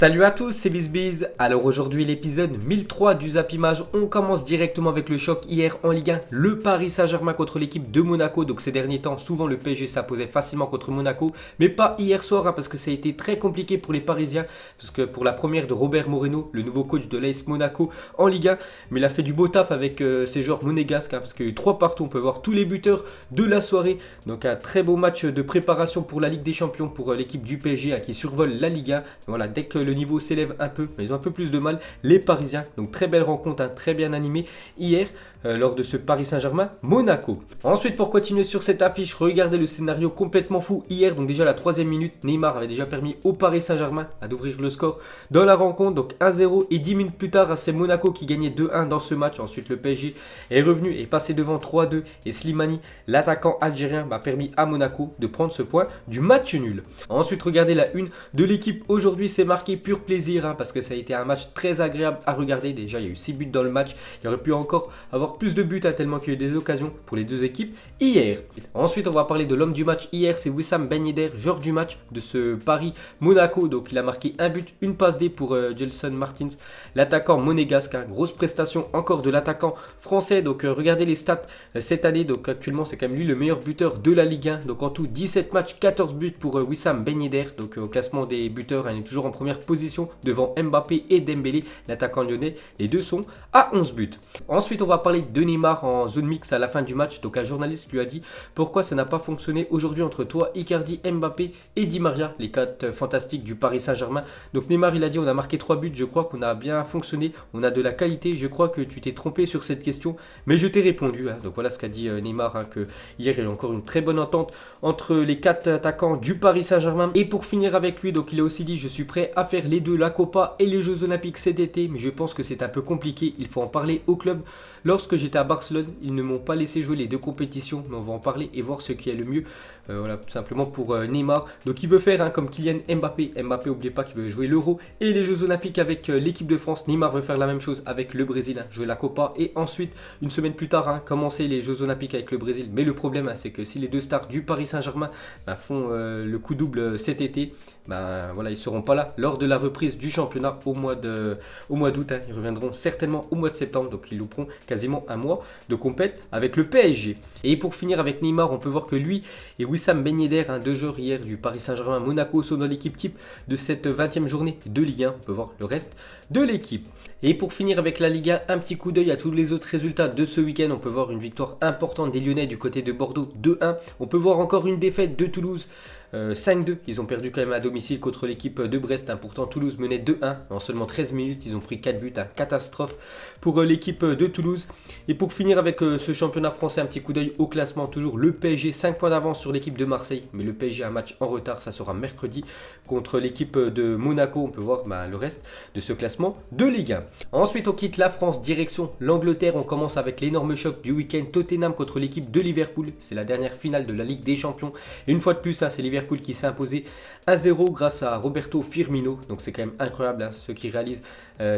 Salut à tous, c'est BizBiz. Alors aujourd'hui l'épisode 1003 du Zap Image. On commence directement avec le choc hier en Ligue 1. Le Paris Saint-Germain contre l'équipe de Monaco. Donc ces derniers temps, souvent le PSG s'imposait facilement contre Monaco. Mais pas hier soir parce que ça a été très compliqué pour les Parisiens. Parce que pour la première de Robert Moreno, le nouveau coach de l'AS Monaco en Ligue 1. Mais il a fait du beau taf avec ses joueurs monégasques. Parce qu'il y a eu 3 partout. On peut voir tous les buteurs de la soirée. Donc un très beau match de préparation pour la Ligue des Champions pour l'équipe du PSG qui survole la Ligue 1. Voilà, dès que le niveau s'élève un peu, mais ils ont un peu plus de mal, les Parisiens. Donc très belle rencontre, très bien animée hier lors de ce Paris Saint-Germain Monaco. Ensuite, pour continuer sur cette affiche, regardez le scénario complètement fou hier. Donc déjà la 3e minute, Neymar avait déjà permis au Paris Saint-Germain d'ouvrir le score dans la rencontre. Donc 1-0 et 10 minutes plus tard, c'est Monaco qui gagnait 2-1 dans ce match. Ensuite le PSG est revenu et passé devant 3-2 et Slimani, l'attaquant algérien, a permis à Monaco de prendre ce point du match nul. Ensuite, regardez la une de l'équipe. Aujourd'hui, c'est marqué pur plaisir parce que ça a été un match très agréable à regarder. Déjà, il y a eu 6 buts dans le match. Il y aurait pu encore avoir plus de buts tellement qu'il y a eu des occasions pour les deux équipes hier. Ensuite, on va parler de l'homme du match hier. C'est Wissam Ben Yedder, joueur du match de ce Paris-Monaco. Donc, il a marqué un but, une passe D pour Gelson Martins, l'attaquant monégasque. Grosse prestation encore de l'attaquant français. Donc, regardez les stats cette année. Donc, actuellement, c'est quand même lui le meilleur buteur de la Ligue 1. Donc, en tout, 17 matchs, 14 buts pour Wissam Ben Yedder. Donc, au classement des buteurs, il est toujours en première position devant Mbappé et Dembélé, l'attaquant lyonnais. Les deux sont à 11 buts. Ensuite, on va parler de Neymar en zone mixte à la fin du match. Donc, un journaliste lui a dit pourquoi ça n'a pas fonctionné aujourd'hui entre toi, Icardi, Mbappé et Di Maria, les 4 fantastiques du Paris Saint-Germain. Donc, Neymar, il a dit on a marqué 3 buts. Je crois qu'on a bien fonctionné. On a de la qualité. Je crois que tu t'es trompé sur cette question, mais je t'ai répondu. Donc, voilà ce qu'a dit Neymar. Que hier, il y a eu encore une très bonne entente entre les 4 attaquants du Paris Saint-Germain. Et pour finir avec lui, donc il a aussi dit je suis prêt à faire les deux, la Copa et les Jeux Olympiques cet été, mais je pense que c'est un peu compliqué. Il faut en parler au club. Lorsque j'étais à Barcelone, ils ne m'ont pas laissé jouer les deux compétitions, mais on va en parler et voir ce qui est le mieux. Voilà, tout simplement pour Neymar. Donc il veut faire comme Kylian Mbappé. Mbappé, n'oubliez pas qu'il veut jouer l'Euro et les Jeux Olympiques avec l'équipe de France. Neymar veut faire la même chose avec le Brésil, jouer la Copa et ensuite, une semaine plus tard, commencer les Jeux Olympiques avec le Brésil. Mais le problème, c'est que si les deux stars du Paris Saint-Germain font le coup double cet été, voilà, ils ne seront pas là lors de la reprise du championnat au mois d'août. Ils reviendront certainement au mois de septembre, donc ils louperont quasiment un mois de compète avec le PSG. Et pour finir avec Neymar, on peut voir que lui et Wissam Ben Yedder, 2 joueurs hier du Paris Saint-Germain Monaco, sont dans l'équipe type de cette 20e journée de Ligue 1. On peut voir le reste de l'équipe. Et pour finir avec la Ligue 1, un petit coup d'œil à tous les autres résultats de ce week-end. On peut voir une victoire importante des Lyonnais du côté de Bordeaux, 2-1. On peut voir encore une défaite de Toulouse, 5-2. Ils ont perdu quand même à domicile contre l'équipe de Brest. Pourtant, Toulouse menait 2-1 en seulement 13 minutes. Ils ont pris 4 buts. Catastrophe pour l'équipe de Toulouse. Et pour finir avec ce championnat français, un petit coup d'œil au classement. Toujours le PSG, 5 points d'avance sur l'équipe de Marseille. Mais le PSG a un match en retard. Ça sera mercredi contre l'équipe de Monaco. On peut voir le reste de ce classement de Ligue 1. Ensuite, on quitte la France, direction l'Angleterre. On commence avec l'énorme choc du week-end. Tottenham contre l'équipe de Liverpool. C'est la dernière finale de la Ligue des Champions. Et une fois de plus, c'est Liverpool qui s'est imposé 1-0 grâce à Roberto Firmino. Donc c'est quand même incroyable ce qu'il réalise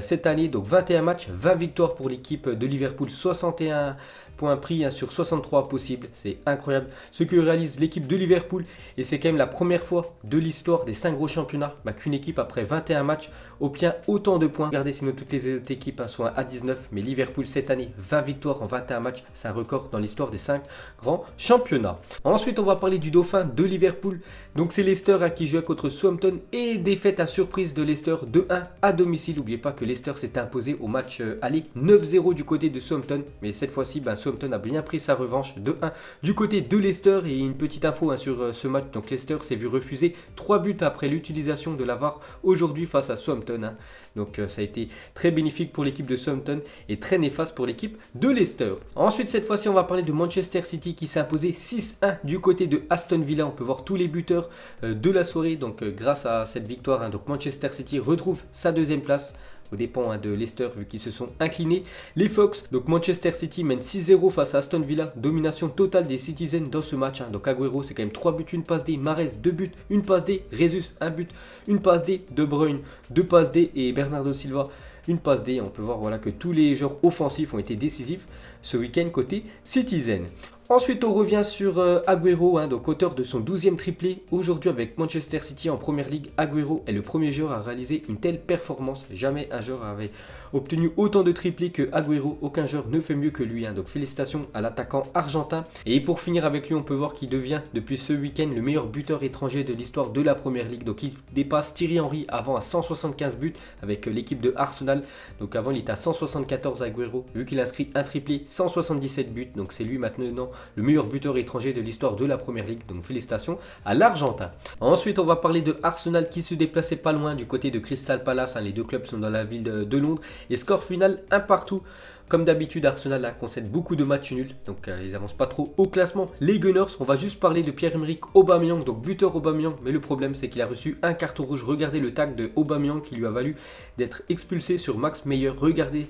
cette année. Donc 21 matchs, 20 victoires pour l'équipe de Liverpool, 61 points pris sur 63 possibles. C'est incroyable ce que réalise l'équipe de Liverpool. Et c'est quand même la première fois de l'histoire des 5 gros championnats qu'une équipe après 21 matchs obtient autant de points. Regardez, sinon toutes les autres équipes sont à 19. Mais Liverpool cette année, 20 victoires en 21 matchs. C'est un record dans l'histoire des 5 grands championnats. Ensuite, on va parler du dauphin de Liverpool. Donc c'est Leicester qui joue contre Southampton et défaite à surprise de Leicester 2-1 à domicile. N'oubliez pas que Leicester s'est imposé au match aller 9-0 du côté de Southampton. Mais cette fois-ci, Southampton a bien pris sa revanche 2-1 du côté de Leicester. Et une petite info sur ce match. Donc Leicester s'est vu refuser 3 buts après l'utilisation de la VAR aujourd'hui face à Southampton. Donc ça a été très bénéfique pour l'équipe de Southampton et très néfaste pour l'équipe de Leicester. Ensuite, cette fois-ci, on va parler de Manchester City qui s'est imposé 6-1 du côté de Aston Villa. On peut voir tous les buteurs de la soirée. Donc grâce à cette victoire, donc Manchester City retrouve sa 2e place aux dépens de Leicester vu qu'ils se sont inclinés. Les Fox, donc Manchester City mène 6-0 face à Aston Villa. Domination totale des Citizens dans ce match. Donc Agüero, c'est quand même 3 buts, 1 passe D. Mahrez, 2 buts, 1 passe D. Rezus, 1 but, 1 passe D. De Bruyne, 2 passes D. Et Bernardo Silva, une passe D. On peut voir que tous les joueurs offensifs ont été décisifs ce week-end côté Citizen. Ensuite, on revient sur Agüero, donc auteur de son 12e triplé. Aujourd'hui, avec Manchester City en Première Ligue, Agüero est le premier joueur à réaliser une telle performance. Jamais un joueur avait obtenu autant de triplés que Agüero. Aucun joueur ne fait mieux que lui. Donc félicitations à l'attaquant argentin. Et pour finir avec lui, on peut voir qu'il devient depuis ce week-end le meilleur buteur étranger de l'histoire de la Première Ligue. Donc il dépasse Thierry Henry avant à 175 buts avec l'équipe de Arsenal. Donc avant, il était à 174 Agüero. Vu qu'il inscrit un triplé, 177 buts. Donc c'est lui maintenant le meilleur buteur étranger de l'histoire de la Première Ligue. Donc félicitations à l'Argentin. Ensuite, on va parler de Arsenal qui se déplaçait pas loin du côté de Crystal Palace. Les deux clubs sont dans la ville de Londres. Et score final, un partout. Comme d'habitude, Arsenal concède beaucoup de matchs nuls, donc ils avancent pas trop au classement. Les Gunners, on va juste parler de Pierre-Emerick Aubameyang, donc buteur Aubameyang, mais le problème c'est qu'il a reçu un carton rouge. Regardez le tacle de Aubameyang qui lui a valu d'être expulsé sur Max Meyer. Regardez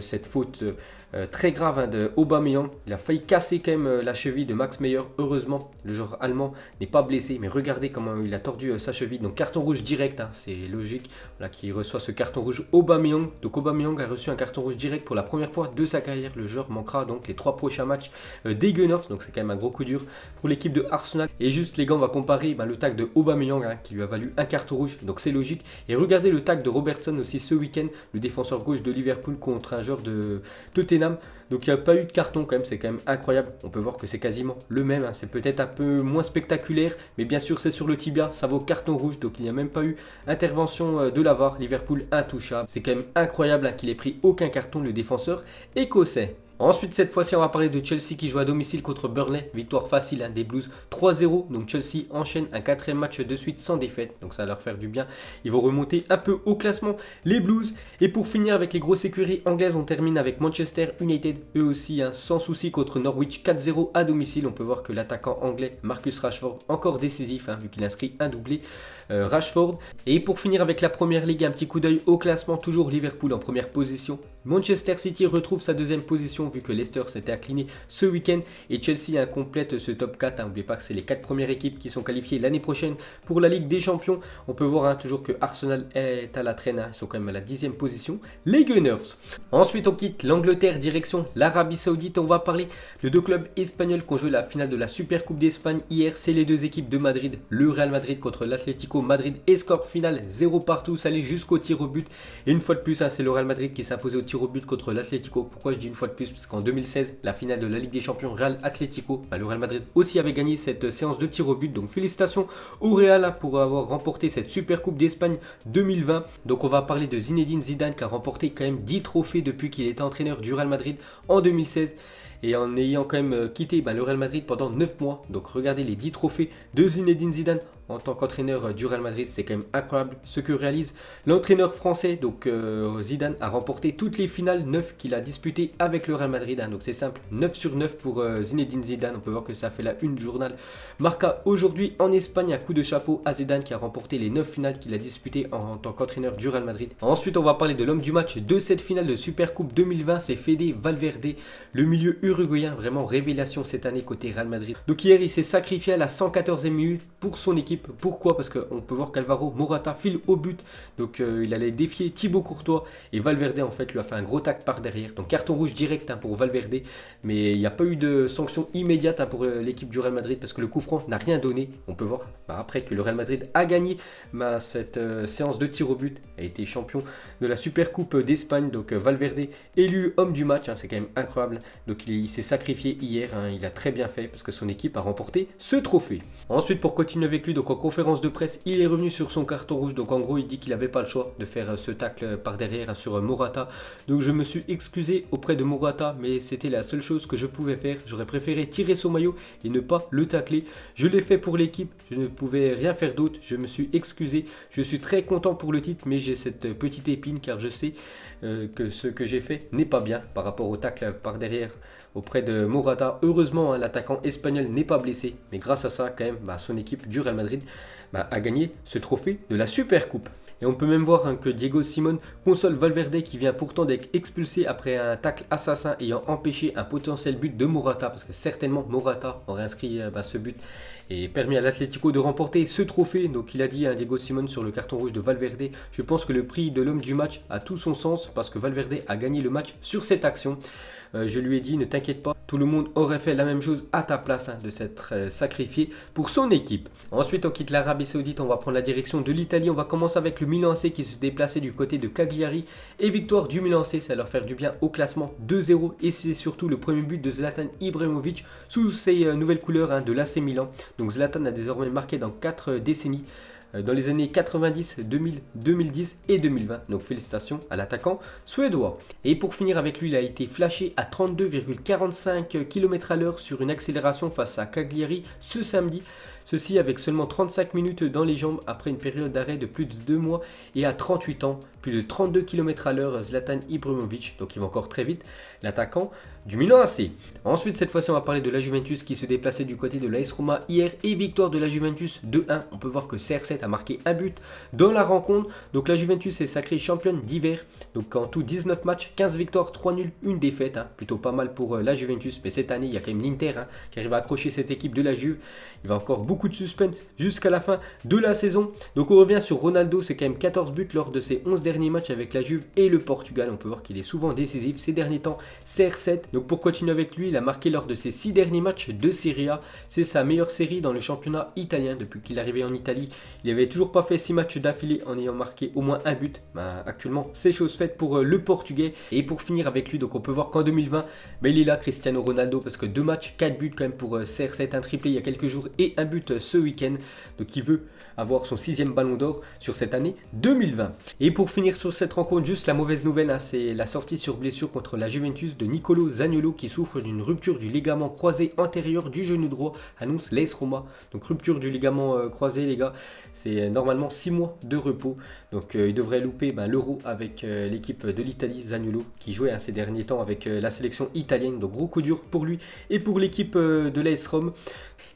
cette faute très grave de Aubameyang. Il a failli casser quand même la cheville de Max Meyer. Heureusement, le joueur allemand n'est pas blessé, mais regardez comment il a tordu sa cheville. Donc carton rouge direct, c'est logique qu'il reçoit ce carton rouge Aubameyang. Donc Aubameyang a reçu un carton rouge direct pour la première fois de sa carrière. Le joueur manquera donc les 3 prochains matchs des Gunners. Donc c'est quand même un gros coup dur pour l'équipe de Arsenal. Et juste les gars, on va comparer le tacle de Aubameyang qui lui a valu un carton rouge. Donc c'est logique. Et regardez le tacle de Robertson aussi ce week-end, le défenseur gauche de Liverpool contre un joueur de Tottenham. Donc il n'y a pas eu de carton quand même, c'est quand même incroyable. On peut voir que c'est quasiment le même. C'est peut-être un peu moins spectaculaire, mais bien sûr c'est sur le tibia, ça vaut carton rouge. Donc il n'y a même pas eu intervention de la VAR. Liverpool intouchable. C'est quand même incroyable qu'il ait pris aucun carton, le défenseur écossais. Ensuite, cette fois-ci, on va parler de Chelsea qui joue à domicile contre Burnley. Victoire facile des Blues 3-0. Donc Chelsea enchaîne un 4e match de suite sans défaite. Donc ça va leur faire du bien. Ils vont remonter un peu au classement, les Blues. Et pour finir avec les grosses écuries anglaises, on termine avec Manchester United. Eux aussi, sans souci contre Norwich 4-0 à domicile. On peut voir que l'attaquant anglais Marcus Rashford, encore décisif, vu qu'il inscrit un doublé. Rashford. Et pour finir avec la Première Ligue, un petit coup d'œil au classement. Toujours Liverpool en première position. Manchester City retrouve sa 2e position vu que Leicester s'était incliné ce week-end et Chelsea complète ce top 4. N'oubliez pas que c'est les 4 premières équipes qui sont qualifiées l'année prochaine pour la Ligue des Champions. On peut voir toujours que Arsenal est à la traîne. Ils sont quand même à la 10e position. Les Gunners. Ensuite, on quitte l'Angleterre, direction l'Arabie Saoudite. On va parler de 2 clubs espagnols qui ont joué la finale de la Super Coupe d'Espagne hier. C'est les 2 équipes de Madrid. Le Real Madrid contre l'Atlético Madrid et score final 0 partout. Ça allait jusqu'au tir au but. Et une fois de plus, c'est le Real Madrid qui s'est imposé au tir au but contre l'Atlético. Pourquoi je dis une fois de plus? Parce qu'en 2016, la finale de la Ligue des Champions Real Atlético, le Real Madrid aussi avait gagné cette séance de tir au but. Donc félicitations au Real pour avoir remporté cette Super Coupe d'Espagne 2020. Donc on va parler de Zinedine Zidane qui a remporté quand même 10 trophées depuis qu'il était entraîneur du Real Madrid en 2016. Et en ayant quand même quitté le Real Madrid pendant 9 mois. Donc regardez les 10 trophées de Zinedine Zidane en tant qu'entraîneur du Real Madrid. C'est quand même incroyable ce que réalise l'entraîneur français. Donc Zidane a remporté toutes les finales 9 qu'il a disputées avec le Real Madrid. Donc c'est simple, 9 sur 9 pour Zinedine Zidane. On peut voir que ça fait la une du journal Marca aujourd'hui en Espagne. Un coup de chapeau à Zidane qui a remporté les 9 finales qu'il a disputées en tant qu'entraîneur du Real Madrid. Ensuite, on va parler de l'homme du match de cette finale de Super Coupe 2020. C'est Fede Valverde, le milieu uruguayen, vraiment révélation cette année côté Real Madrid. Donc hier, il s'est sacrifié à la 114e minute pour son équipe. Pourquoi? Parce qu'on peut voir qu'Alvaro Morata file au but. Donc il allait défier Thibaut Courtois. Et Valverde en fait lui a fait un gros tac par derrière. Donc carton rouge direct pour Valverde. Mais il n'y a pas eu de sanction immédiate pour l'équipe du Real Madrid parce que le coup franc n'a rien donné. On peut voir après que le Real Madrid a gagné cette séance de tir au but. A été champion de la Super Coupe d'Espagne. Donc Valverde élu homme du match. C'est quand même incroyable. Donc il s'est sacrifié hier. Il a très bien fait parce que son équipe a remporté ce trophée. Ensuite, pour continuer avec lui, donc en conférence de presse, il est revenu sur son carton rouge. Donc en gros, il dit qu'il n'avait pas le choix de faire ce tacle par derrière sur Morata. Donc je me suis excusé auprès de Morata, mais c'était la seule chose que je pouvais faire. J'aurais préféré tirer son maillot et ne pas le tacler. Je l'ai fait pour l'équipe, je ne pouvais rien faire d'autre. Je me suis excusé. Je suis très content pour le titre, mais j'ai cette petite épine car je sais que ce que j'ai fait n'est pas bien par rapport au tacle par derrière auprès de Morata. Heureusement, l'attaquant espagnol n'est pas blessé, mais grâce à ça, quand même, son équipe du Real Madrid a gagné ce trophée de la Super Coupe. Et on peut même voir que Diego Simon console Valverde qui vient pourtant d'être expulsé après un tacle assassin ayant empêché un potentiel but de Morata, parce que certainement Morata aurait inscrit ce but et permis à l'Atlético de remporter ce trophée. Donc il a dit à Diego Simon sur le carton rouge de Valverde, je pense que le prix de l'homme du match a tout son sens parce que Valverde a gagné le match sur cette action. Je lui ai dit, ne t'inquiète pas, tout le monde aurait fait la même chose à ta place, de s'être sacrifié pour son équipe. Ensuite, on quitte l'Arabie Saoudite, on va prendre la direction de l'Italie. On va commencer avec le Milan AC qui se déplaçait du côté de Cagliari. Et victoire du Milan AC, ça va leur faire du bien au classement 2-0. Et c'est surtout le premier but de Zlatan Ibrahimovic sous ses nouvelles couleurs de l'AC Milan. Donc Zlatan a désormais marqué dans 4 décennies. Dans les années 90, 2000, 2010 et 2020. Donc félicitations à l'attaquant suédois. Et pour finir avec lui, il a été flashé à 32,45 km/h sur une accélération face à Cagliari ce samedi. Ceci avec seulement 35 minutes dans les jambes après une période d'arrêt de plus de 2 mois et à 38 ans, plus de 32 km/h, Zlatan Ibrahimovic, donc il va encore très vite, l'attaquant du Milan AC. Ensuite, cette fois-ci, on va parler de la Juventus qui se déplaçait du côté de l'AS Roma hier et victoire de la Juventus 2-1. On peut voir que CR7 a marqué un but dans la rencontre. Donc la Juventus est sacrée championne d'hiver. Donc en tout 19 matchs, 15 victoires, 3 nuls, 1 défaite. Plutôt pas mal pour la Juventus. Mais cette année, il y a quand même l'Inter qui arrive à accrocher cette équipe de la Juve. Il va encore beaucoup de suspense jusqu'à la fin de la saison. Donc on revient sur Ronaldo, c'est quand même 14 buts lors de ses 11 derniers matchs avec la Juve et le Portugal. On peut voir qu'il est souvent décisif ces derniers temps. CR7, donc pour continuer avec lui, il a marqué lors de ses 6 derniers matchs de Serie A. C'est sa meilleure série dans le championnat italien depuis qu'il est arrivé en Italie. Il n'avait toujours pas fait 6 matchs d'affilée en ayant marqué au moins un but. Actuellement, c'est chose faite pour le Portugais. Et pour finir avec lui, donc on peut voir qu'en 2020, il est là, Cristiano Ronaldo, parce que 2 matchs, 4 buts quand même pour CR7, un triplé il y a quelques jours et un but ce week-end. Donc il veut avoir son 6e ballon d'or sur cette année 2020. Et pour finir sur cette rencontre, juste la mauvaise nouvelle, c'est la sortie sur blessure contre la Juventus de Nicolo Zaniolo qui souffre d'une rupture du ligament croisé antérieur du genou droit, annonce l'AS Roma. Donc rupture du ligament croisé, les gars, c'est normalement 6 mois de repos. Donc il devrait louper l'Euro avec l'équipe de l'Italie, Zaniolo, qui jouait ces derniers temps avec la sélection italienne. Donc gros coup dur pour lui et pour l'équipe de l'AS Rome.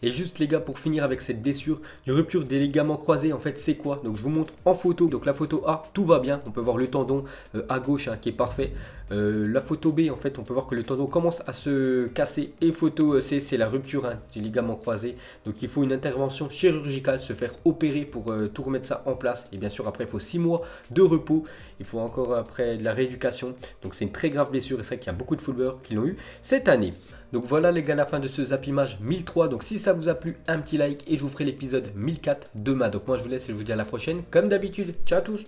Et juste les gars, pour finir avec cette blessure, une rupture des ligaments croisés, en fait c'est quoi? Donc je vous montre en photo. Donc la photo A, tout va bien, on peut voir le tendon à gauche qui est parfait. La photo B, en fait on peut voir que le tendon commence à se casser. Et photo C, c'est la rupture du ligament croisé. Donc il faut une intervention chirurgicale, se faire opérer pour tout remettre ça en place. Et bien sûr après il faut 6 mois de repos. Il faut encore après de la rééducation. Donc c'est une très grave blessure et c'est vrai qu'il y a beaucoup de footballeurs qui l'ont eu cette année. Donc voilà les gars, la fin de ce Zapimage 1003. Donc si ça vous a plu, un petit like et je vous ferai l'épisode 1004 demain. Donc moi je vous laisse et je vous dis à la prochaine. Comme d'habitude, ciao à tous.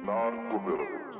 Narco